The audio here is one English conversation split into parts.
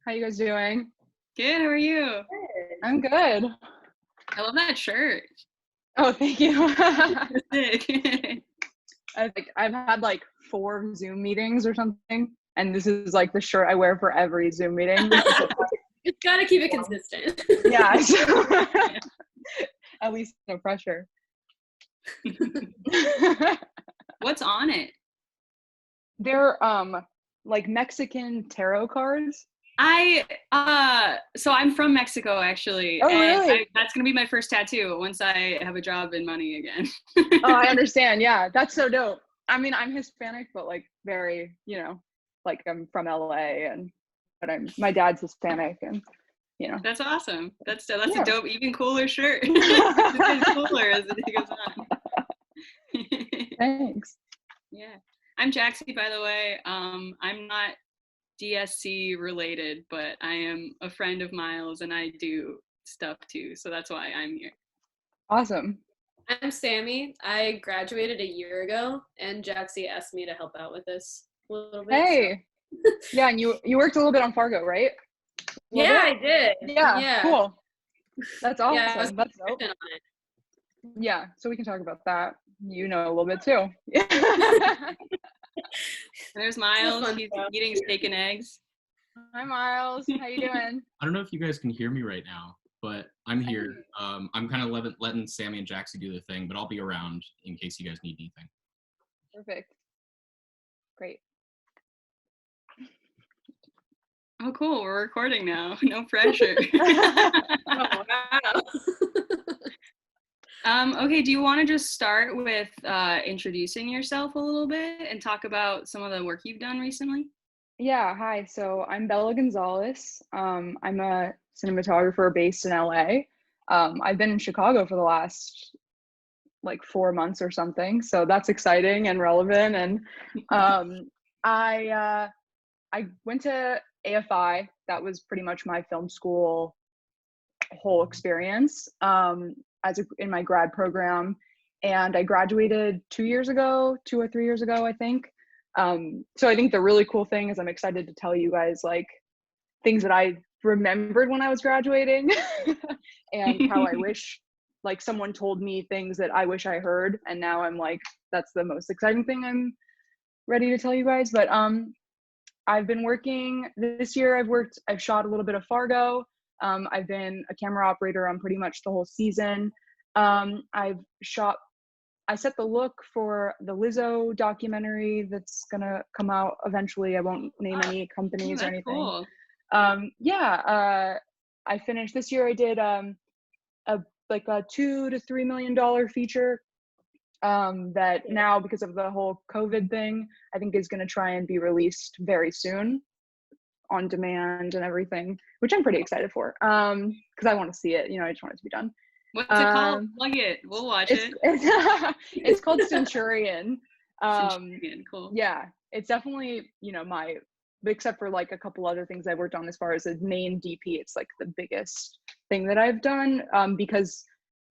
How you guys doing? Good, how are you? I'm good. I love that shirt. Oh, thank you. Sick. I've had like 4 Zoom meetings or something, and this is like the shirt I wear for every Zoom meeting. It's gotta keep it consistent. Yeah. So at least no pressure. What's on it? They're like Mexican tarot cards. So I'm from Mexico actually. Oh, and really? that's gonna be my first tattoo once I have a job and money again. Oh, I understand. Yeah, that's so dope. I mean, I'm Hispanic, but like very, like I'm from LA, but my dad's Hispanic, and That's awesome. That's Yeah. a dope, even cooler shirt. It gets cooler as it goes on. Thanks. Yeah. I'm Jaxi, by the way. I'm not DSC related, but I am a friend of Miles and I do stuff too. So that's why I'm here. Awesome. I'm Sammy. I graduated a year ago, and Jaxi asked me to help out with this a little bit. Hey. So. Yeah, and you worked a little bit on Fargo, right? Yeah, I did. Yeah. Cool. That's awesome. Yeah, I was That's dope. on it. Yeah, so we can talk about that. You know a little bit too. There's Miles. He's eating steak and eggs. Hi, Miles. How you doing? I don't know if you guys can hear me right now, but I'm here. I'm kind of letting Sammy and Jaxi do their thing, but I'll be around in case you guys need anything. Perfect. Great. Oh, cool. We're recording now. No pressure. Oh, wow. Okay, do you want to just start with introducing yourself a little bit and talk about some of the work you've done recently? Yeah, hi. So I'm Bella Gonzales. I'm a cinematographer based in LA. I've been in Chicago for the last like 4 months or something, so that's exciting and relevant. And I went to AFI. That was pretty much my film school whole experience in my grad program, and I graduated 2 or 3 years ago, I think. So I think the really cool thing is I'm excited to tell you guys like things that I remembered when I was graduating and how I wish like someone told me things that I wish I heard, and now I'm like, that's the most exciting thing I'm ready to tell you guys. But I've been working this year. I've shot a little bit of Fargo. I've been a camera operator on pretty much the whole season. I set the look for the Lizzo documentary that's gonna come out eventually. I won't name any companies or anything. Cool. I finished this year. I did a $2 to $3 million feature that now, because of the whole COVID thing, I think is gonna try and be released very soon on demand and everything, which I'm pretty excited for because I want to see it. I just want it to be done. What's it called? Plug it. We'll watch it. It's called Centurion. Centurion, cool. Yeah, it's definitely, except for like a couple other things I worked on as far as the main DP, it's like the biggest thing that I've done because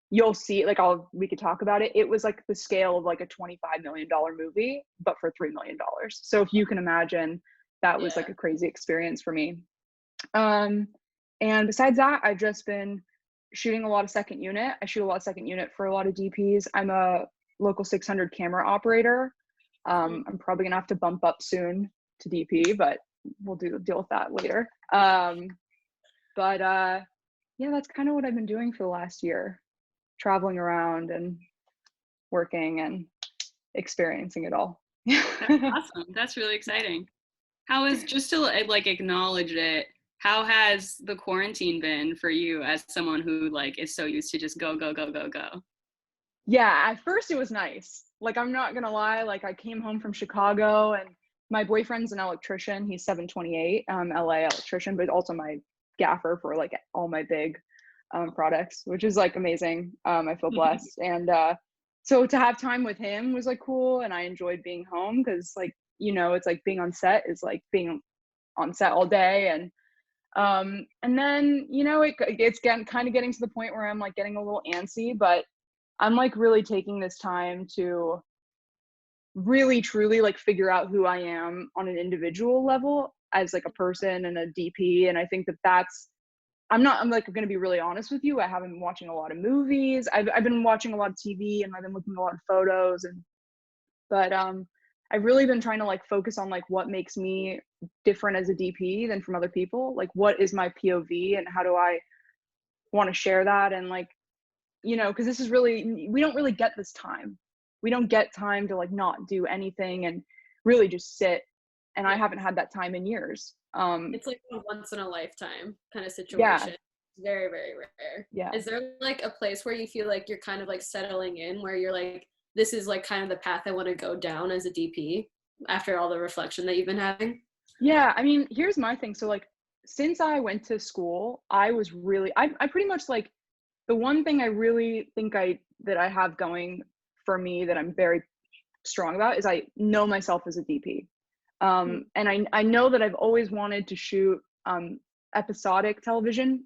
you'll see, like we could talk about it. It was like the scale of like a $25 million movie, but for $3 million. So if you can imagine, that was like a crazy experience for me. And besides that, I've just been shooting a lot of second unit. I shoot a lot of second unit for a lot of DPs. I'm a local 600 camera operator. I'm probably gonna have to bump up soon to DP, but we'll deal with that later. Yeah, that's kind of what I've been doing for the last year, traveling around and working and experiencing it all. That's awesome. That's really exciting. How is, just to like acknowledge it, how has the quarantine been for you as someone who like is so used to just go? Yeah, at first it was nice. Like, I'm not gonna lie, like I came home from Chicago and my boyfriend's an electrician. He's 728, LA electrician, but also my gaffer for like all my big products, which is like amazing. I feel blessed. And so to have time with him was like cool, and I enjoyed being home because like, it's like being on set is like being on set all day. And then it's kind of getting to the point where I'm like getting a little antsy, but I'm like really taking this time to really truly like figure out who I am on an individual level as like a person and a DP. And I think I'm like going to be really honest with you. I haven't been watching a lot of movies. I've been watching a lot of TV, and I've been looking at a lot of photos, but I've really been trying to like focus on like what makes me different as a DP than from other people. Like, what is my POV and how do I want to share that? And like, you know, because we don't really get this time. We don't get time to like not do anything and really just sit. And I haven't had that time in years. It's like a once in a lifetime kind of situation. Yeah. Very, very rare. Yeah. Is there like a place where you feel like you're kind of like settling in, where you're like, this is like kind of the path I want to go down as a DP after all the reflection that you've been having? Yeah, I mean, here's my thing. So like, since I went to school, I pretty much like, the one thing I really think that I have going for me that I'm very strong about is I know myself as a DP. And I know that I've always wanted to shoot episodic television,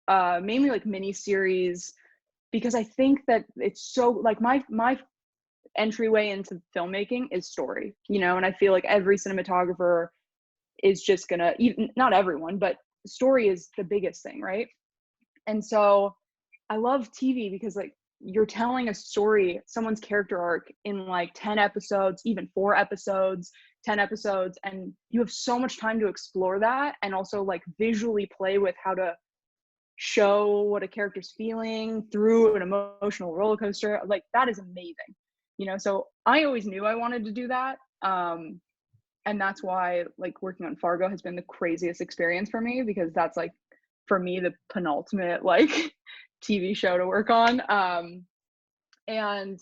mainly like mini series, because I think that it's so like my entryway into filmmaking is story, you know, and I feel like every cinematographer is just gonna, even not everyone, but story is the biggest thing, right? And so I love TV because like you're telling a story, someone's character arc in like 10 episodes, even 4 episodes, 10 episodes, and you have so much time to explore that and also like visually play with how to show what a character's feeling through an emotional roller coaster. Like that is amazing, you know? So I always knew I wanted to do that. And that's why like working on Fargo has been the craziest experience for me, because that's like, for me, the penultimate like TV show to work on. And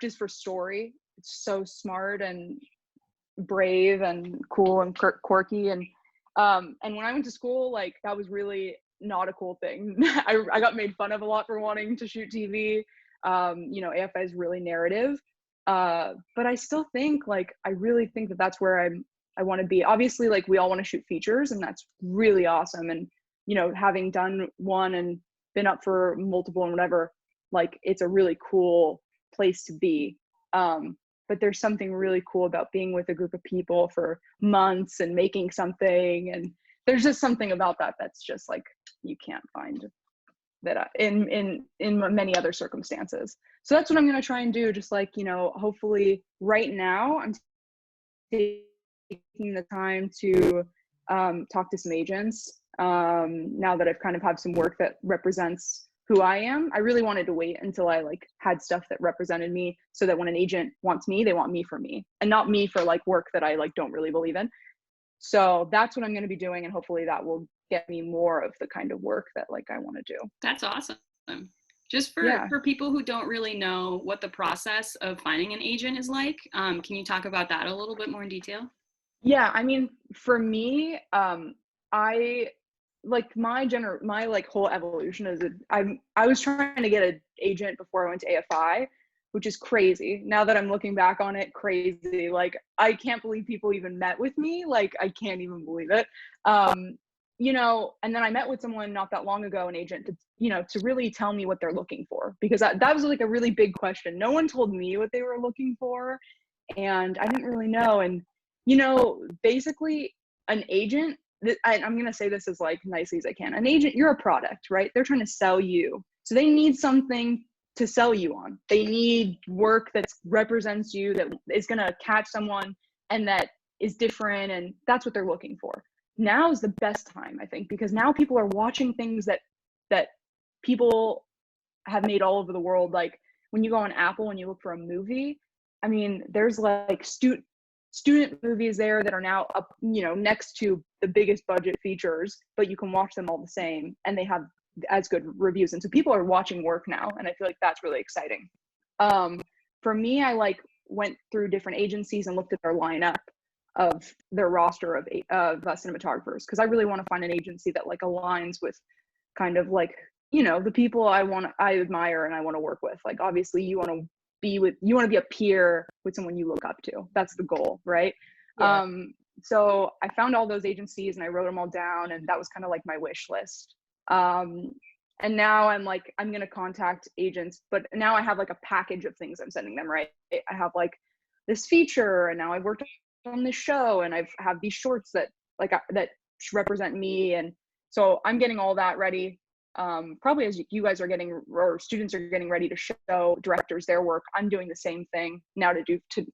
just for story, it's so smart and brave and cool and quirky. And when I went to school, like that was really not a cool thing. I got made fun of a lot for wanting to shoot TV. You know, AFI is really narrative. But I still think like, I really think that that's where I want to be. Obviously, like we all want to shoot features, and that's really awesome. And, you know, having done one and been up for multiple and whatever, like it's a really cool place to be. But there's something really cool about being with a group of people for months and making something. And there's just something about that that's just like, you can't find that in many other circumstances. So that's what I'm going to try and do. Just like, you know, hopefully right now I'm taking the time to talk to some agents. Now that I've kind of have some work that represents who I am. I really wanted to wait until I like had stuff that represented me, so that when an agent wants me, they want me for me, and not me for like work that I like don't really believe in. So that's what I'm going to be doing, and hopefully that will get me more of the kind of work that like I want to do. That's awesome. Just for people who don't really know what the process of finding an agent is like, can you talk about that a little bit more in detail? Yeah, I mean, for me, I like my like whole evolution is I was trying to get an agent before I went to AFI, which is crazy. Now that I'm looking back on it, crazy. Like I can't believe people even met with me. Like I can't even believe it. You know, and then I met with someone not that long ago, an agent, to, you know, to really tell me what they're looking for, because that was like a really big question. No one told me what they were looking for, and I didn't really know. And, you know, basically an agent, I'm going to say this as like nicely as I can. An agent, you're a product, right? They're trying to sell you. So they need something to sell you on. They need work that represents you, that is going to catch someone and that is different. And that's what they're looking for. Now is the best time, I think, because now people are watching things that people have made all over the world. Like when you go on Apple and you look for a movie, I mean, there's like student movies there that are now up, you know, next to the biggest budget features, but you can watch them all the same and they have as good reviews. And so people are watching work now, and I feel like that's really exciting. For me, I like went through different agencies and looked at their lineup of their roster of cinematographers, because I really want to find an agency that like aligns with kind of like, you know, the people I admire and I want to work with. Like obviously you want to be a peer with someone you look up to. That's the goal, right? Yeah. So I found all those agencies and I wrote them all down, and that was kind of like my wish list. And now I'm like, I'm going to contact agents, but now I have like a package of things I'm sending them, right? I have like this feature, and now I've worked on this show, and I have these shorts that like that represent me. And so I'm getting all that ready. Probably as you guys are getting, or students are getting ready to show directors their work, I'm doing the same thing now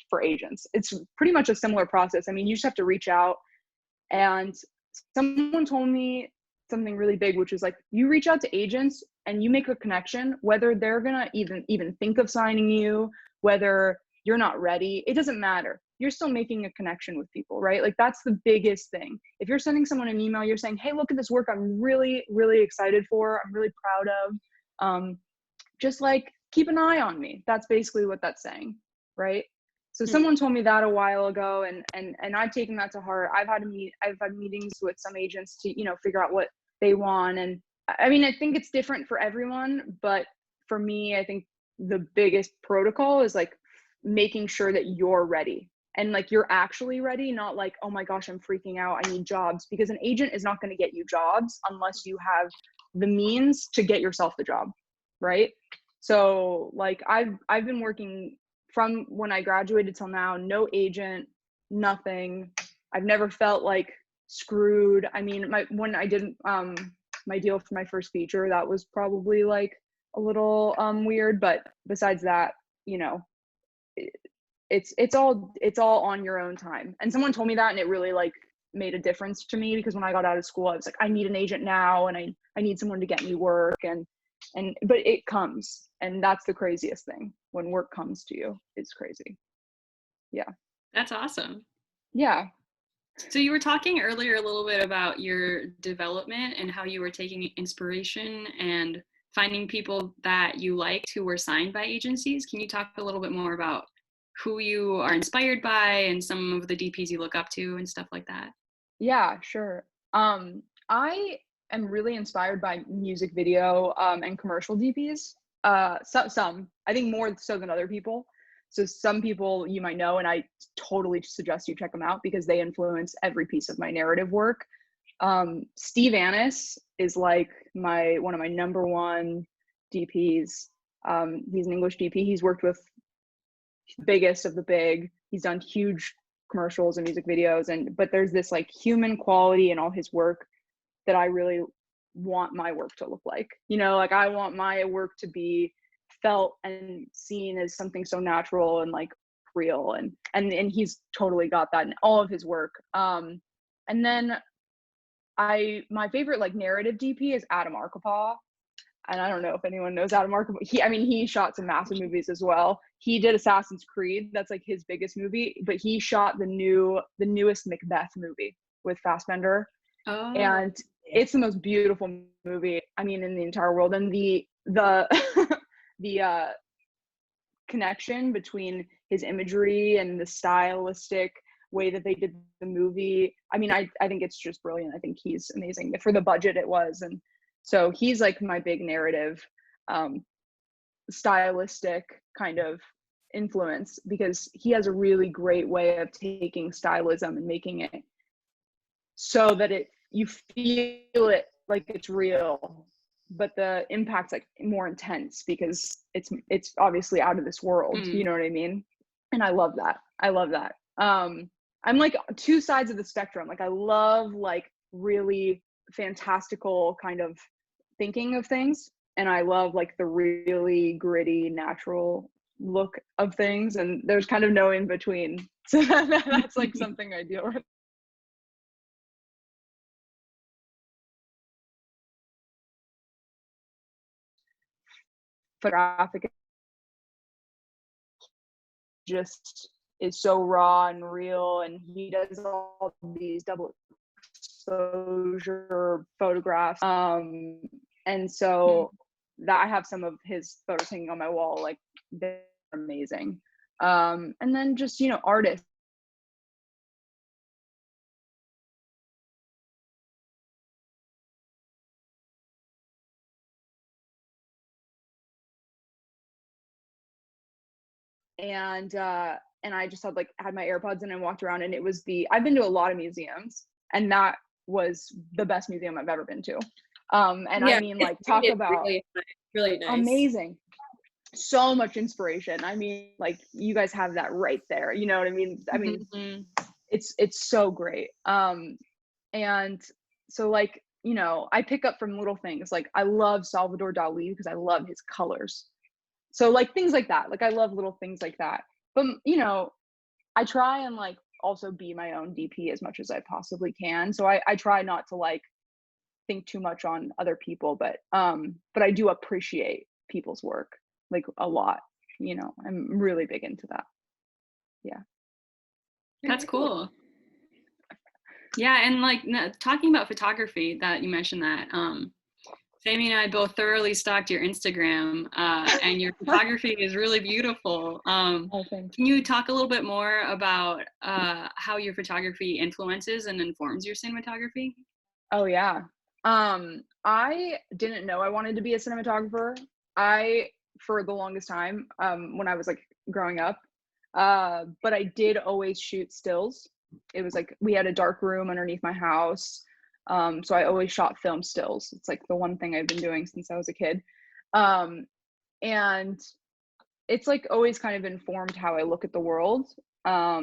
for agents. It's pretty much a similar process. I mean, you just have to reach out. And someone told me something really big, which is like, you reach out to agents and you make a connection, whether they're gonna even think of signing you, whether you're not ready, it doesn't matter. You're still making a connection with people, right? Like that's the biggest thing. If you're sending someone an email, you're saying, hey, look at this work I'm really, really excited for, I'm really proud of. Just like, keep an eye on me. That's basically what that's saying, right? So someone told me that a while ago, and I've taken that to heart. I've had meetings with some agents to, figure out what they want. And I mean, I think it's different for everyone, but for me, I think the biggest protocol is like making sure that you're ready, and like you're actually ready, not like, oh my gosh, I'm freaking out, I need jobs, because an agent is not going to get you jobs unless you have the means to get yourself the job, right? So like I've been working from when I graduated till now, no agent, nothing. I've never felt like screwed. I mean, when I did my deal for my first feature, that was probably like a little weird, but besides that, it's all on your own time. And someone told me that, and it really like made a difference to me, because when I got out of school, I was like, I need an agent now, and I need someone to get me work, but it comes, and that's the craziest thing. When work comes to you, it's crazy. Yeah. That's awesome. Yeah. So you were talking earlier a little bit about your development and how you were taking inspiration and finding people that you liked who were signed by agencies. Can you talk a little bit more about who you are inspired by and some of the DPs you look up to and stuff like that? Yeah, sure. I am really inspired by music video and commercial DPs. Some, I think more so than other people. So some people you might know, and I totally suggest you check them out because they influence every piece of my narrative work. Steve Annis is like one of my number one DPs. He's an English DP. He's worked with the biggest of the big. He's done huge commercials and music videos, but there's this like human quality in all his work that I really want my work to look like. Like I want my work to be felt and seen as something so natural and like real, and he's totally got that in all of his work. And then my favorite like narrative DP is Adam Arkapaw, and I don't know if anyone knows Adam Arkapaw. He shot some massive movies as well. He did Assassin's Creed, that's like his biggest movie, but he shot the newest Macbeth movie with Fassbender. Oh. And it's the most beautiful movie, I mean, in the entire world. And the connection between his imagery and the stylistic way that they did the movie, I mean, I think it's just brilliant. I think he's amazing for the budget it was. And so he's like my big narrative stylistic kind of influence, because he has a really great way of taking stylism and making it so that you feel it like it's real, but the impact's like more intense because it's obviously out of this world. You know what I mean? And I love that. I'm like two sides of the spectrum. Like I love like really fantastical kind of thinking of things, and I love like the really gritty natural look of things, and there's kind of no in between. So that's like something I deal with. Photographic just is so raw and real, and he does all these double exposure photographs, and so that I have some of his photos hanging on my wall, like they're amazing. And then just artists. And I just had my AirPods and I walked around, and I've been to a lot of museums, and that was the best museum I've ever been to. And yeah, I mean, like, talk about really nice. Amazing. So much inspiration. I mean, like, you guys have that right there. You know what I mean? I mean, it's so great. And so like, you know, I pick up from little things. Like I love Salvador Dali because I love his colors. So like things like that. Like I love little things like that. But you know, I try and like also be my own DP as much as I possibly can. So I try not to like think too much on other people, but I do appreciate people's work like a lot. You know, I'm really big into that. Yeah. That's cool. Yeah, and like talking about photography, that you mentioned that, Sammy and I both thoroughly stalked your Instagram, and your photography is really beautiful. Can you talk a little bit more about how your photography influences and informs your cinematography? Oh yeah. I didn't know I wanted to be a cinematographer. For the longest time, when I was like growing up, but I did always shoot stills. It was like we had a dark room underneath my house, so I always shot film stills. It's like the one thing I've been doing since I was a kid, and it's like always kind of informed how I look at the world. I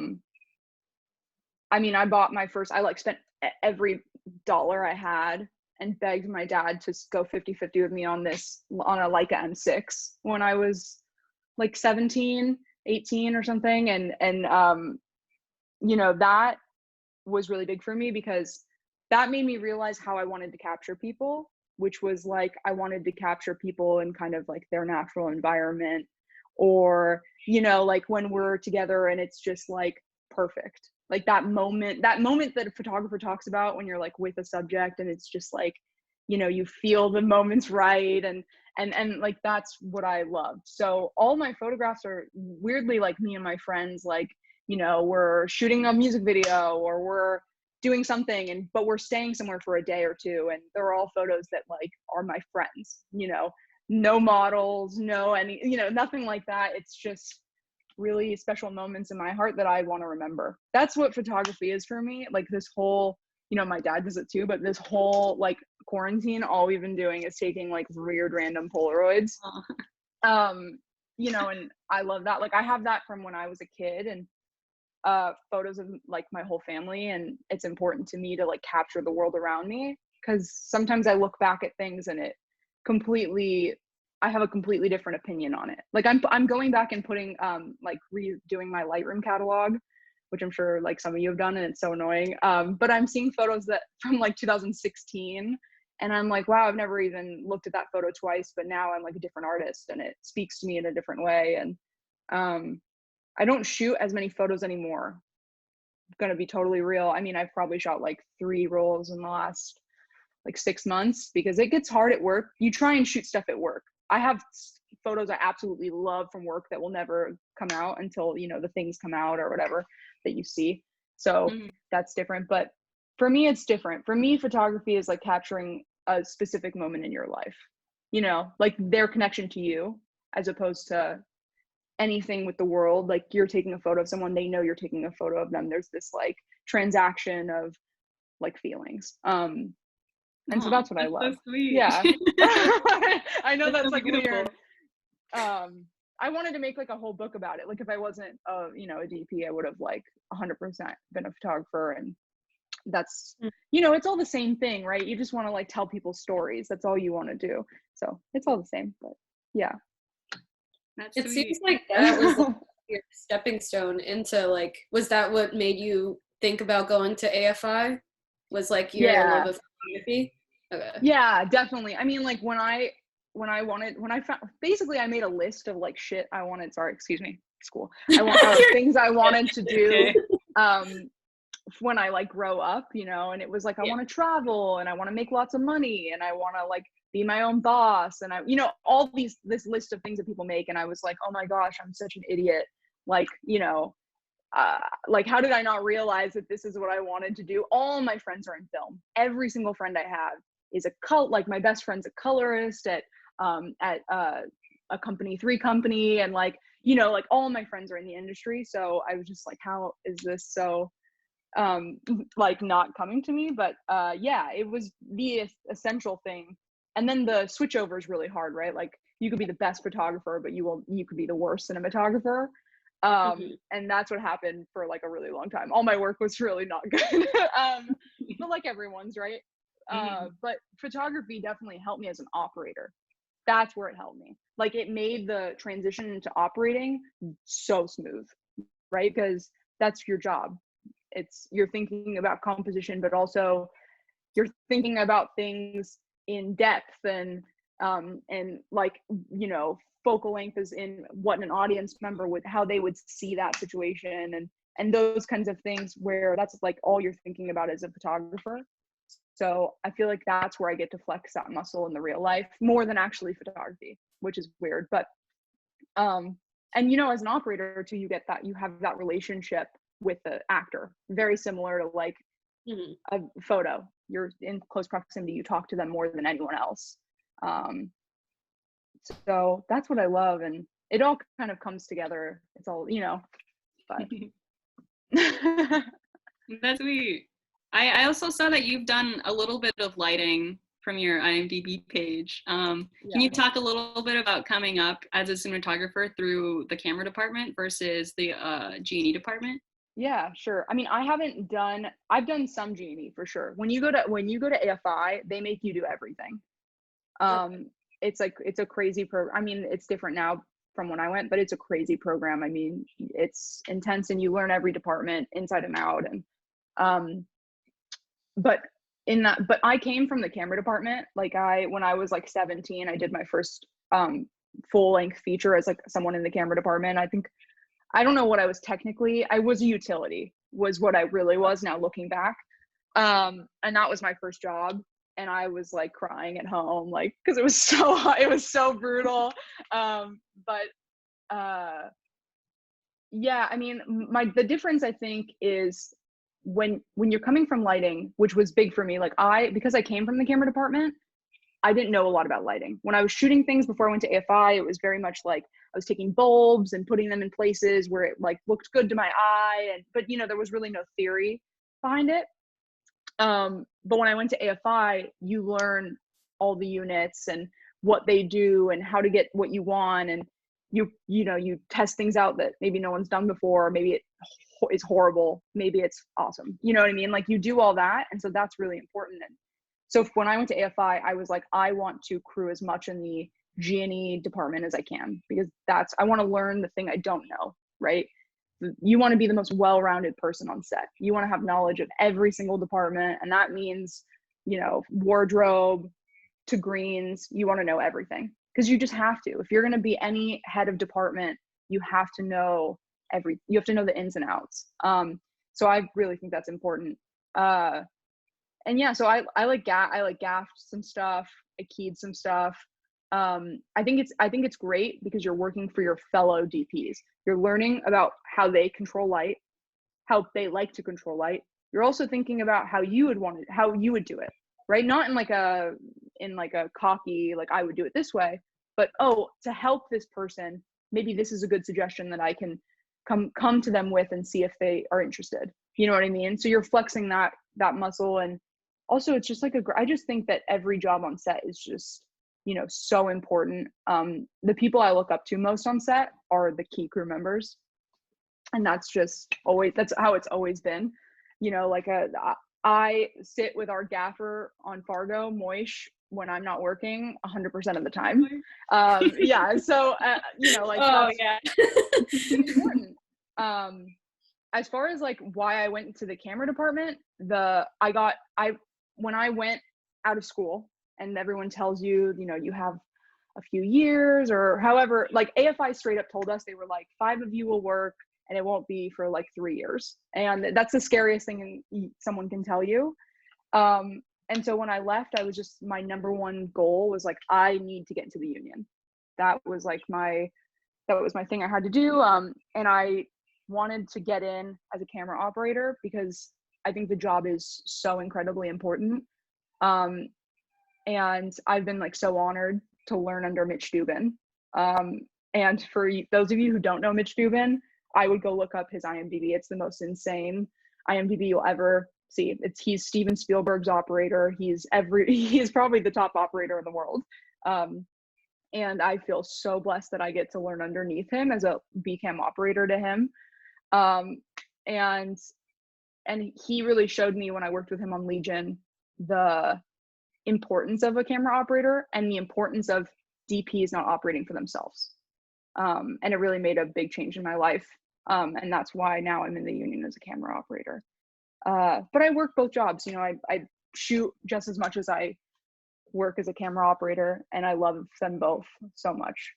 mean, I like spent every dollar I had and begged my dad to go 50-50 with me on a Leica M6 when I was like 17, 18 or something. And you know, that was really big for me because that made me realize how I wanted to capture people, which was like, I wanted to capture people in kind of like their natural environment, or, you know, like when we're together and it's just like perfect. Like that moment that a photographer talks about when you're like with a subject and it's just like, you know, you feel the moment's right. And like, that's what I loved. So all my photographs are weirdly like me and my friends, like, you know, we're shooting a music video or we're doing something but we're staying somewhere for a day or two. And they're all photos that like are my friends, you know, no models, you know, nothing like that. It's just really special moments in my heart that I want to remember. That's what photography is for me. Like this whole, you know, my dad does it too, but this whole like quarantine, all we've been doing is taking like weird random Polaroids. You know, and I love that. Like I have that from when I was a kid, and photos of like my whole family, and it's important to me to like capture the world around me, because sometimes I look back at things and I have a completely different opinion on it. Like I'm going back and putting like redoing my Lightroom catalog, which I'm sure like some of you have done, and it's so annoying. But I'm seeing photos that from like 2016, and I'm like, wow, I've never even looked at that photo twice, but now I'm like a different artist and it speaks to me in a different way. And I don't shoot as many photos anymore. I'm gonna be totally real. I mean, I've probably shot like 3 rolls in the last like 6 months, because it gets hard at work. You try and shoot stuff at work. I have photos I absolutely love from work that will never come out until, you know, the things come out or whatever that you see. So that's different. But for me, it's different. For me, photography is like capturing a specific moment in your life, you know, like their connection to you, as opposed to anything with the world. Like you're taking a photo of someone, they know you're taking a photo of them. There's this like transaction of like feelings. And so that's what I love. So sweet. Yeah. I know that's like beautiful. Weird. I wanted to make like a whole book about it. Like if I wasn't you know, a DP, I would have like 100% been a photographer. And that's, you know, it's all the same thing, right? You just want to like tell people stories. That's all you want to do. So it's all the same, but yeah. That's it sweet. seems like that was like your stepping stone into like, was that what made you think about going to AFI? Was like your love of photography? Okay. Yeah, definitely. I mean, like when I found, basically I made a list of like shit I wanted, school. I want things I wanted to do when I like grow up, you know, and it was like, I want to travel and I want to make lots of money and I want to like be my own boss. And I, you know, all this list of things that people make. And I was like, oh my gosh, I'm such an idiot. Like, you know, like how did I not realize that this is what I wanted to do? All my friends are in film. Every single friend I have is like my best friend's a colorist at a company, 3 company, and like, you know, like all my friends are in the industry. So I was just like, how is this so like not coming to me? But yeah, it was the essential thing. And then the switchover is really hard, right? Like you could be the best photographer, but you could be the worst cinematographer. And that's what happened for like a really long time. All my work was really not good. but like everyone's, right? Mm-hmm. But photography definitely helped me as an operator. That's where it helped me. Like it made the transition into operating so smooth, right? Because that's your job. It's you're thinking about composition, but also you're thinking about things in depth and like, you know, focal length is in what an audience member would, how they would see that situation, and those kinds of things, where that's like all you're thinking about as a photographer. So I feel like that's where I get to flex that muscle in the real life more than actually photography, which is weird. But and you know, as an operator too, you get that, you have that relationship with the actor, very similar to like a photo. You're in close proximity, you talk to them more than anyone else. So that's what I love, and it all kind of comes together. It's all, you know, but That's sweet. I also saw that you've done a little bit of lighting from your IMDb page. Can you talk a little bit about coming up as a cinematographer through the camera department versus the G&E department? Yeah, sure. I mean, I've done some G&E for sure. When you go to AFI, they make you do everything. It's like, it's a crazy program. I mean, it's different now from when I went, but it's a crazy program. I mean, it's intense, and you learn every department inside and out. And but I came from the camera department. Like when I was like 17, I did my first full length feature as like someone in the camera department. I don't know what I was technically. I was a utility, was what I really was now looking back. And that was my first job. And I was like crying at home, like, cause it was so hot, it was so brutal. Yeah, I mean, the difference I think is when you're coming from lighting, which was big for me, like because I came from the camera department, I didn't know a lot about lighting. When I was shooting things before I went to AFI, it was very much like I was taking bulbs and putting them in places where it like looked good to my eye, but you know, there was really no theory behind it. But when I went to AFI, you learn all the units and what they do and how to get what you want, and you know, you test things out that maybe no one's done before. Maybe it is horrible, maybe it's awesome, you know what I mean? Like you do all that, and so that's really important. And so when I went to AFI, I was like, I want to crew as much in the G&E department as I can, because I want to learn the thing I don't know, right? You want to be the most well-rounded person on set. You want to have knowledge of every single department, and that means, you know, wardrobe to greens. You want to know everything, because you just have to. If you're going to be any head of department, you have to know you have to know the ins and outs. So I really think that's important. And yeah, so I like gaffed some stuff, I keyed some stuff. I think it's great because you're working for your fellow DPs. You're learning about how they control light, how they like to control light. You're also thinking about how you would do it, right? Not in like a cocky, like I would do it this way, but to help this person, maybe this is a good suggestion that I can come to them with and see if they are interested. You know what I mean? So you're flexing that muscle. And also it's just like I just think that every job on set is just, you know, so important. The people I look up to most on set are the key crew members, and that's how it's always been. You know, like I sit with our gaffer on Fargo, Moish, when I'm not working 100% of the time. Yeah, so you know, like it's important. As far as like why I went into the camera department, when I went out of school, and everyone tells you, you know, you have a few years or however, like AFI straight up told us, they were like, 5 of you will work and it won't be for like 3 years. And that's the scariest thing someone can tell you. And so when I left, my number one goal was like, I need to get into the union. That was my thing I had to do. And I wanted to get in as a camera operator because I think the job is so incredibly important. And I've been like so honored to learn under Mitch Dubin. And for those of you who don't know Mitch Dubin, I would go look up his IMDb. It's the most insane IMDb you'll ever see. He's Steven Spielberg's operator. He is probably the top operator in the world. And I feel so blessed that I get to learn underneath him as a BCam operator to him. And and he really showed me when I worked with him on Legion the importance of a camera operator and the importance of DPs not operating for themselves. And it really made a big change in my life. And that's why now I'm in the union as a camera operator. But I work both jobs. You know, I shoot just as much as I work as a camera operator, and I love them both so much.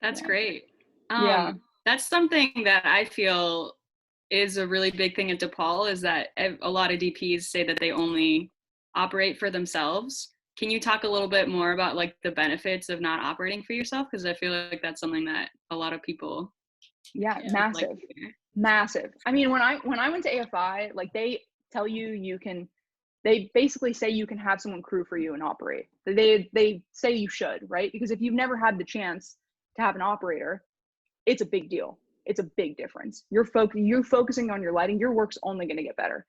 That's great. Yeah. That's something that I feel is a really big thing at DePaul, is that a lot of DPs say that they only operate for themselves. Can you talk a little bit more about like the benefits of not operating for yourself? Because I feel like that's something that a lot of people massive. Massive. I mean, when I went to AFI, like they tell you they basically say you can have someone crew for you and operate. They say you should, right? Because if you've never had the chance to have an operator, it's a big deal. It's a big difference. You're focusing on your lighting. Your work's only going to get better.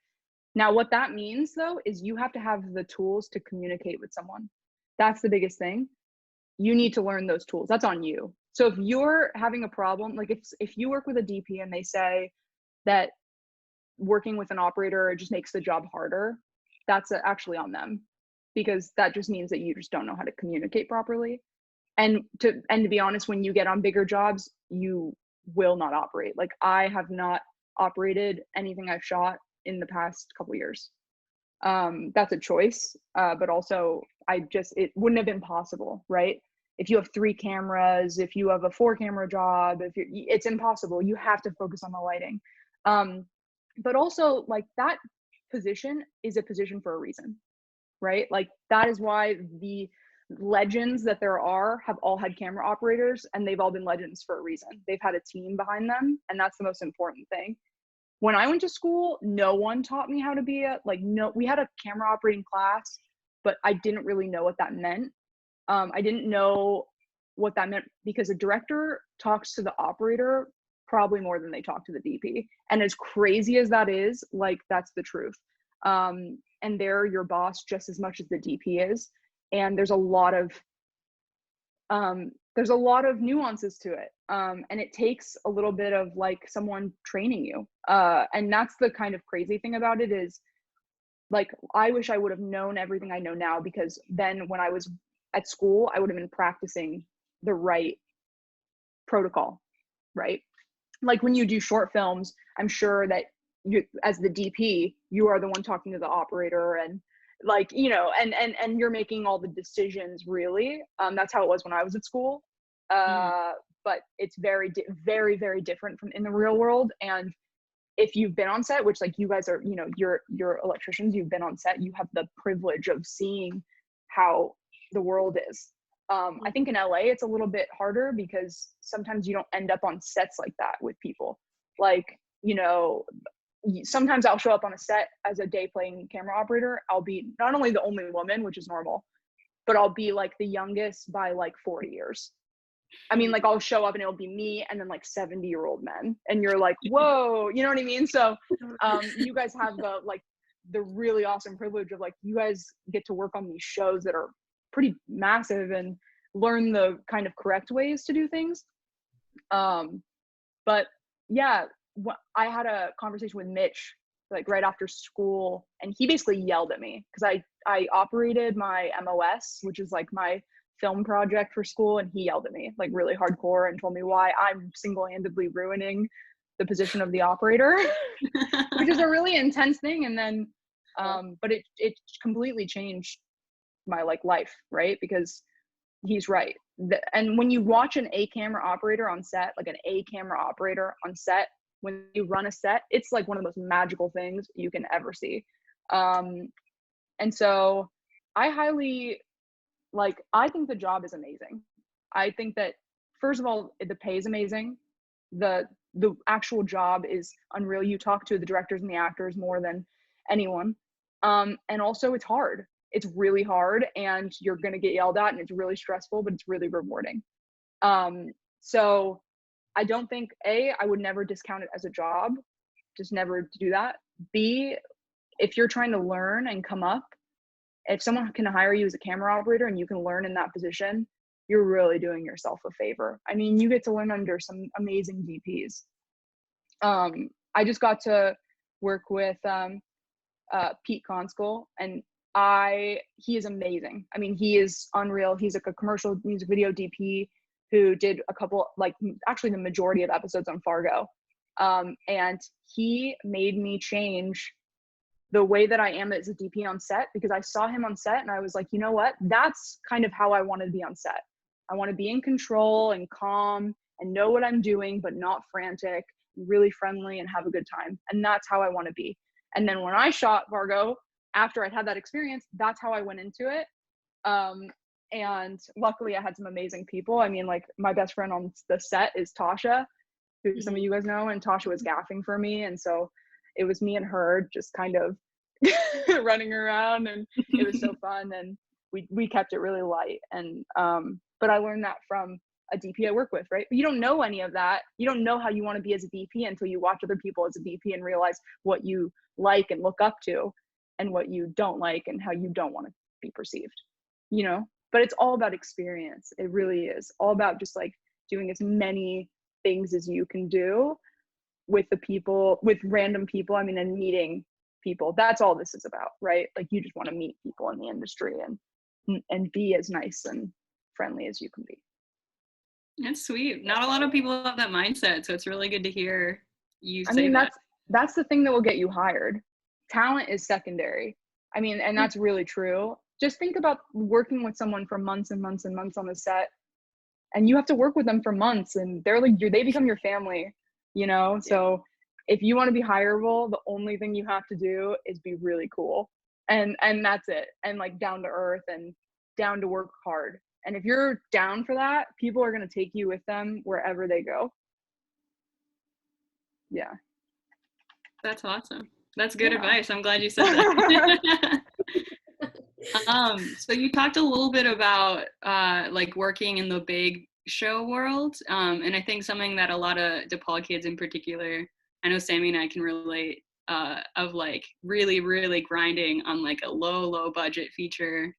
Now, what that means though, is you have to have the tools to communicate with someone. That's the biggest thing. You need to learn those tools. That's on you. So if you're having a problem, like if you work with a DP and they say that working with an operator just makes the job harder, that's actually on them, because that just means that you just don't know how to communicate properly. And to be honest, when you get on bigger jobs, you will not operate. Like I have not operated anything I've shot in the past couple years. That's a choice, but also it wouldn't have been possible, right? If you have 3 cameras, if you have a 4-camera job, it's impossible. You have to focus on the lighting. But also like that position is a position for a reason, right? Like that is why the legends that there are have all had camera operators, and they've all been legends for a reason. They've had a team behind them, and that's the most important thing. When I went to school, no one taught me how to be we had a camera operating class, but I didn't really know what that meant. I didn't know what that meant because a director talks to the operator probably more than they talk to the DP. And as crazy as that is, like that's the truth. And they're your boss just as much as the DP is. And there's a lot of nuances to it. And it takes a little bit of like someone training you. And that's the kind of crazy thing about it is like, I wish I would have known everything I know now, because then when I was at school, I would have been practicing the right protocol, right? Like when you do short films, I'm sure that you, as the DP, you are the one talking to the operator and like, you know, and you're making all the decisions really. That's how it was when I was at school. But it's very, very different from in the real world. And if you've been on set, which like you guys are, you know, you're electricians, you've been on set, you have the privilege of seeing how the world is. I think in LA, it's a little bit harder because sometimes you don't end up on sets like that with people. Like, you know, sometimes I'll show up on a set as a day playing camera operator. I'll be not only the only woman, which is normal, but I'll be like the youngest by like 40 years. I mean, like I'll show up and it'll be me and then like 70-year-old men. And you're like, whoa, you know what I mean? So you guys have the really awesome privilege of like, you guys get to work on these shows that are pretty massive and learn the kind of correct ways to do things. But yeah, I had a conversation with Mitch like right after school, and he basically yelled at me because I operated my MOS, which is like my film project for school, and he yelled at me like really hardcore and told me why I'm single-handedly ruining the position of the operator, which is a really intense thing. And then but it completely changed my like life, right? Because he's right. And when you watch an A camera operator on set, like an A camera operator on set, when you run a set, it's like one of the most magical things you can ever see. And so I think the job is amazing. I think that first of all, the pay is amazing. The actual job is unreal. You talk to the directors and the actors more than anyone. And also it's hard. It's really hard, and you're going to get yelled at, and it's really stressful, but it's really rewarding. So I don't think I would never discount it as a job, just never do that. B, if you're trying to learn and come up, if someone can hire you as a camera operator and you can learn in that position, you're really doing yourself a favor. I mean, you get to learn under some amazing DPs. I just got to work with Pete Conskell, and he is amazing. I mean, he is unreal. He's like a commercial music video DP who did a couple, like actually the majority of episodes on Fargo. And he made me change the way that I am as a DP on set, because I saw him on set and I was like, you know what? That's kind of how I want to be on set. I want to be in control and calm and know what I'm doing, but not frantic, really friendly and have a good time. And that's how I want to be. And then when I shot Fargo, after I'd had that experience, that's how I went into it. And luckily I had some amazing people. I mean, like my best friend on the set is Tasha, who some of you guys know, and Tasha was gaffing for me. And so it was me and her just kind of running around, and it was so fun. And we kept it really light. And, but I learned that from a DP I work with, right? But you don't know any of that. You don't know how you want to be as a DP until you watch other people as a DP and realize what you like and look up to and what you don't like and how you don't want to be perceived, you know? But it's all about experience. It really is all about just like doing as many things as you can do with the people, with random people. I mean, and meeting people. That's all this is about, right? Like you just want to meet people in the industry and be as nice and friendly as you can be. That's sweet. Not a lot of people have that mindset, so it's really good to hear you say that. That's the thing that will get you hired. Talent is secondary. I mean, and that's really true. Just think about working with someone for months and months and months on the set, and you have to work with them for months, and they're like, they become your family, you know? So if you want to be hireable, the only thing you have to do is be really cool. And that's it. And like down to earth and down to work hard. And if you're down for that, people are going to take you with them wherever they go. Yeah. That's awesome. That's good advice. I'm glad you said that. So you talked a little bit about like working in the big show world. And I think something that a lot of DePaul kids in particular, I know Sammy and I can relate, of like really, really grinding on like a low budget feature.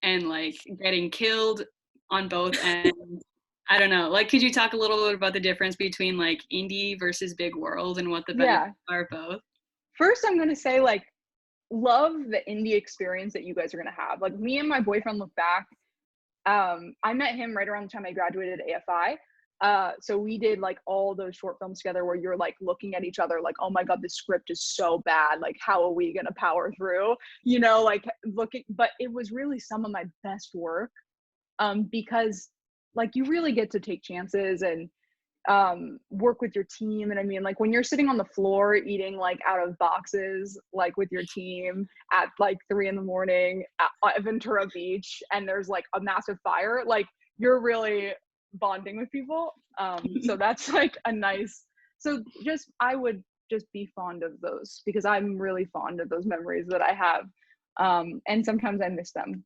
And like getting killed on both ends. I don't know. Like, could you talk a little bit about the difference between like indie versus big world and what the benefits are both? First, I'm going to say like, love the indie experience that you guys are going to have. Like me and my boyfriend look back. I met him right around the time I graduated AFI. So we did like all those short films together where you're like looking at each other like, oh my God, this script is so bad. Like, how are we going to power through, you know, like but it was really some of my best work, because like you really get to take chances and work with your team. And I mean, like when you're sitting on the floor eating like out of boxes, like with your team at like 3 a.m. at Ventura Beach, and there's like a massive fire, like you're really bonding with people. So that's like a nice, so just, I would just be fond of those because I'm really fond of those memories that I have. And sometimes I miss them.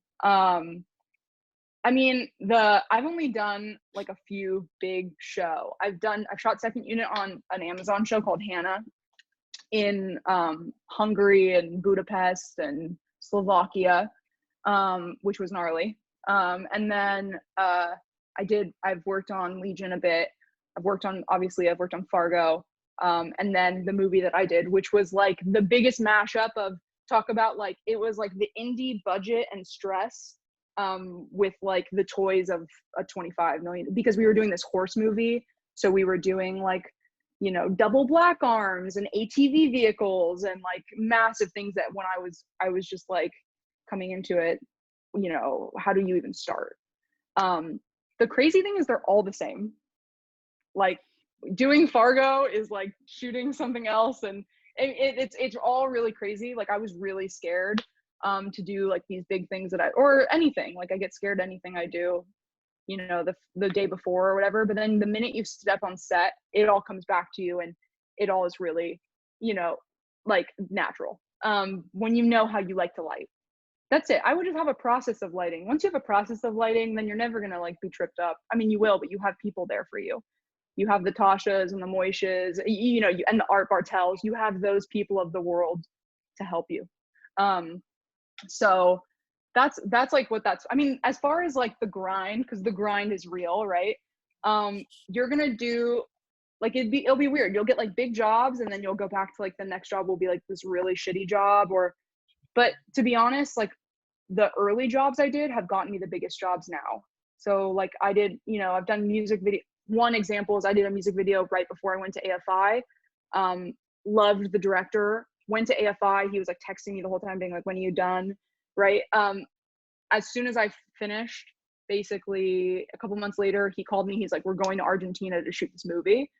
I mean, I've only done like a few big show. I've shot second unit on an Amazon show called Hannah in Hungary and Budapest and Slovakia, which was gnarly. And then I've worked on Legion a bit. I've worked on Fargo. And then the movie that I did, which was like the biggest mashup of, talk about like, it was like the indie budget and stress with like the toys of a 25 million, because we were doing this horse movie. So we were doing like, you know, double black arms and ATV vehicles and like massive things that when I was just like coming into it, you know, how do you even start? The crazy thing is they're all the same. Like doing Fargo is like shooting something else, and it's all really crazy. Like I was really scared to do like these big things or anything. Like I get scared anything I do, you know, the day before or whatever. But then the minute you step on set, it all comes back to you, and it all is really, you know, like natural. When you know how you like to light. That's it. I would just have a process of lighting. Once you have a process of lighting, then you're never going to like be tripped up. I mean, you will, but you have people there for you. You have the Tashas and the Moishas, you know, and the Art Bartels. You have those people of the world to help you. So that's like what that's, I mean, as far as like the grind, because the grind is real, right? You're going to do like it'll be weird. You'll get like big jobs and then you'll go back to like the next job will be like this really shitty job, but to be honest, like the early jobs I did have gotten me the biggest jobs now. So like I did, I've done music video. One example is I did a music video right before I went to AFI. Loved the director, went to AFI. He was like texting me the whole time being like, when are you done? Right. As soon as I finished, basically a couple months later, he called me. He's like, we're going to Argentina to shoot this movie.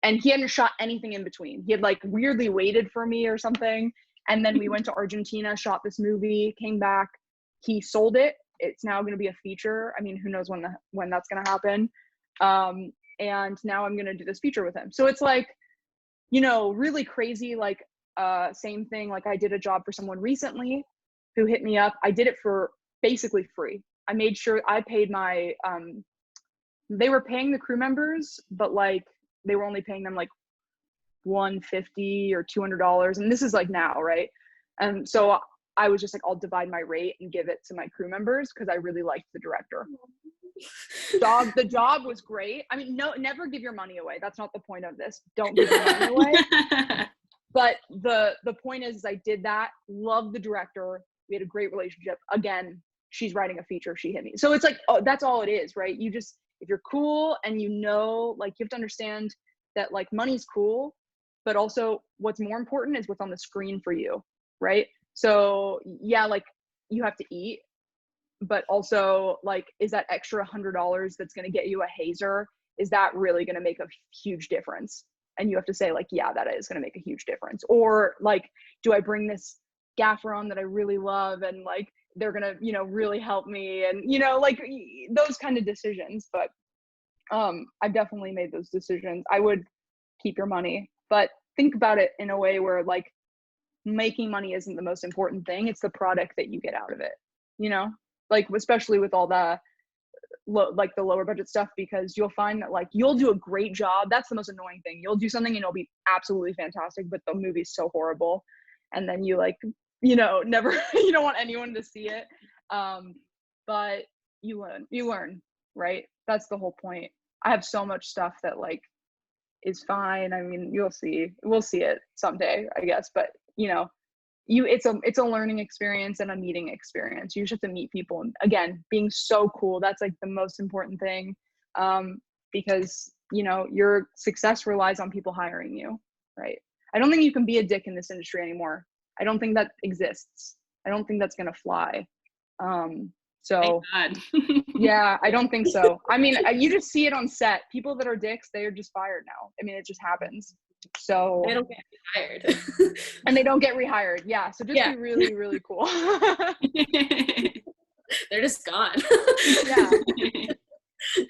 And he hadn't shot anything in between. He had like weirdly waited for me or something. And then we went to Argentina, shot this movie, came back. He sold it. It's now going to be a feature. I mean, who knows when that's going to happen. And now I'm going to do this feature with him. So it's like, really crazy. Like, same thing. Like I did a job for someone recently who hit me up. I did it for basically free. I made sure I paid they were paying the crew members, but like they were only paying them like $150 or $200. And this is like now, right? And so I was just like, I'll divide my rate and give it to my crew members because I really liked the director. The job was great. I mean, no, never give your money away. That's not the point of this. Don't give your money away. But the point is I did that, loved the director. We had a great relationship. Again, she's writing a feature. She hit me. So it's like, oh, that's all it is, right? You just, if you're cool and like you have to understand that like money's cool, but also what's more important is what's on the screen for you, right? So yeah, like you have to eat, but also like, is that extra $100 that's going to get you a hazer? Is that really going to make a huge difference? And you have to say like, yeah, that is going to make a huge difference. Or like, do I bring this gaffer on that I really love and like, they're going to, really help me and, like those kind of decisions. But I've definitely made those decisions. I would keep your money, but think about it in a way where like making money isn't the most important thing. It's the product that you get out of it, like especially with all the like the lower budget stuff, because you'll find that like you'll do a great job. That's the most annoying thing. You'll do something and it'll be absolutely fantastic, but the movie's so horrible. And then you like, never, you don't want anyone to see it. But you learn, right? That's the whole point. I have so much stuff that like is fine. I mean, we'll see it someday, I guess. But it's a learning experience and a meeting experience. You just have to meet people. And again, being so cool, that's like the most important thing. Because your success relies on people hiring you, right? I don't think you can be a dick in this industry anymore. I don't think that exists. I don't think that's gonna fly. So yeah, I don't think so. I mean, you just see it on set. People that are dicks, they are just fired now. I mean, it just happens. So they don't get rehired. And they don't get rehired. Yeah. So just be really, really cool. They're just gone. Yeah.